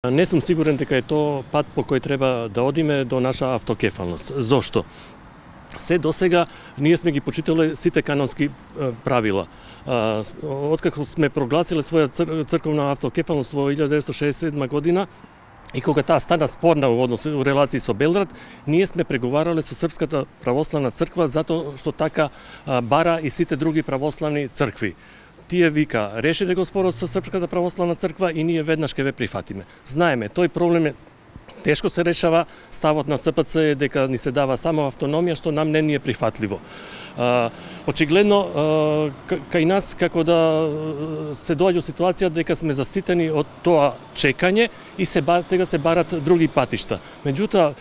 Не сум сигурен дека е тоа пат по кој треба да одиме до наша автокефалност. Зошто? Се досега ние сме ги почитале сите канонски правила. Откако сме прогласиле своја црковна автокефалност во 1967 година и кога таа стана спорна во релации со Белград, ние сме преговарале со Српската православна црква затоа што така бара и сите други православни цркви. Тие вика, решите го спорот со Српската православна црква и ние веднаш ќе ве прифатиме. Знаеме, тој проблем е тешко се решава, ставот на СПЦ е дека ни се дава само автономија, што нам не ни е прифатливо. Очигледно, кај нас како да се доаѓа ситуација дека сме заситени од тоа чекање и сега се барат други патишта. Меѓутоа,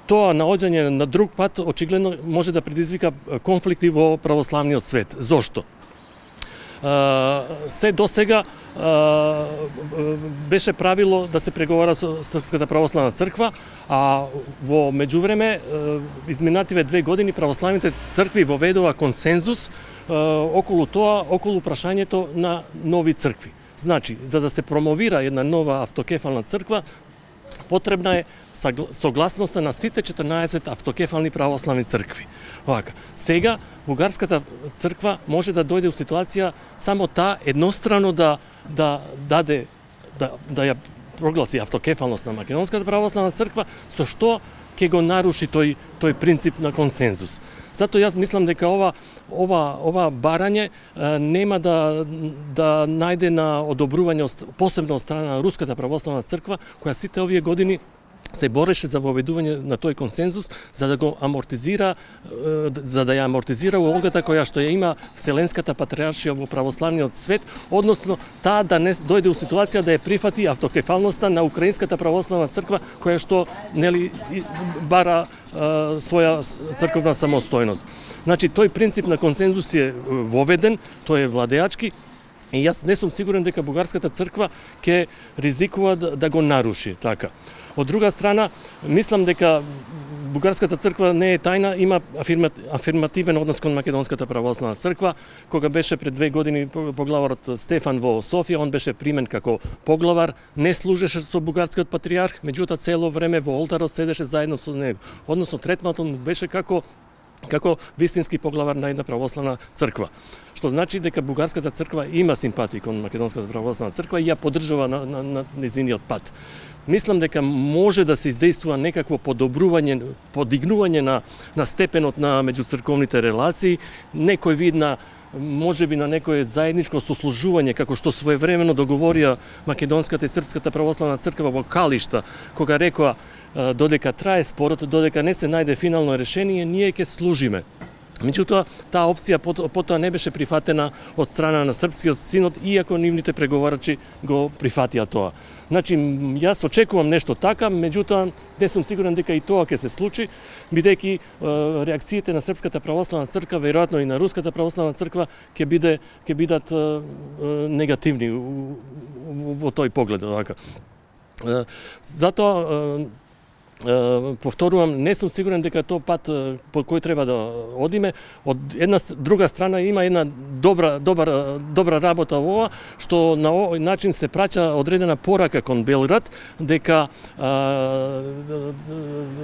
тоа наоѓање на друг пат очигледно може да предизвика конфликти во православниот свет. Зошто? Се досега беше правило да се преговара со Српската православна црква, а во меѓувреме, изминативе 2 години православните цркви воведува консензус околу тоа, околу прашањето на нови цркви. Значи, за да се промовира една нова автокефална црква, потребна е согласноста на сите 14 автокефални православни цркви. Овака, сега бугарската црква може да дојде у ситуација само таа еднострано да ја прогласи автокефалност на Македонската православна црква, со што ќе го наруши тој принцип на консензус. Затоа јас мислам дека ова барање нема да најде на одобрување посебно од страна на Руската православна црква, која сите овие години се бореше за воведување на тој консензус, за да го амортизира, за да ја амортизира улогата која што ја има Вселенската патриаршија во православниот свет, односно таа да не дојде у ситуација да ја прифати автокефалноста на Украинската православна црква, која што нели бара своја црковна самостојност. Значи тој принцип на консензус е воведен, тој е владеачки. И јас не сум сигурен дека бугарската црква ќе ризикува да го наруши така. Од друга страна, мислам дека бугарската црква не е тајна, има афирмативен однос кон Македонската православна црква. Кога беше пред 2 години поглаварот Стефан во Софија, он беше примен како поглавар, не служеше со бугарскиот патриарх, меѓутоа цело време во олтарот седеше заедно со него. Односно третманот му беше како вистински поглавар на една православна црква. Што значи дека бугарската црква има симпатии кон Македонската православна црква и ја поддржува на незиниот пат. Мислам дека може да се издействува некакво подобрување, подигнување на степенот на меѓуцрковните релации, некој вид на можеби на некое заедничко сослужување, како што своевремено договорија Македонската и Српската православна црква во Калишта, кога рекоа додека трае спорот, додека не се најде финално решение, ние ќе служиме. Меѓутоа, таа опција потоа не беше прифатена од страна на Српскиот синод, иако нивните преговарачи го прифатија тоа. Значи, јас очекувам нешто така, меѓутоа не сум сигурен дека и тоа ќе се случи, бидејќи реакциите на Српската православна црква, веројатно и на Руската православна црква ќе бидат негативни во тој поглед. Затоа повторувам, не сум сигурен дека тоа пат по кој треба да одиме. Од една друга страна има една добра работа во ова, што на овој начин се праќа одредена порака кон Белград дека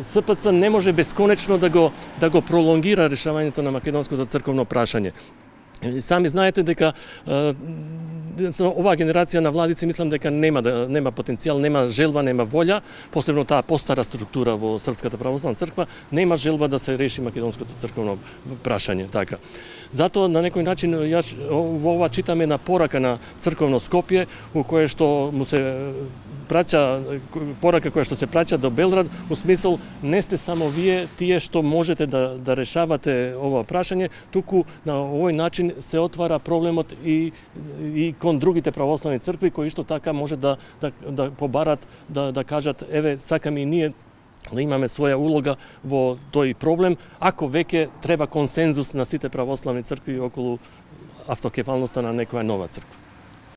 СПЦ не може бесконечно да го пролонгира решавањето на македонското црковно прашање. Сами знаете дека оваа генерација на владици мислам дека нема потенцијал, нема желба, нема волја, посебно таа постара структура во Српската православна црква, нема желба да се реши македонското црковно прашање, така. Затоа на некој начин јас во ова читаме на порака на црковно Скопје, во кое што му се праќа порака која што се праќа до Белград, во смисол не сте само вие тие што можете да решавате ова прашање, туку на овој начин се отвара проблемот и кон другите православни цркви кои што така може да побарат, да кажат еве сакаме и ние да имаме своја улога во тој проблем, ако веќе треба консензус на сите православни цркви околу автокефалноста на некоја нова црква.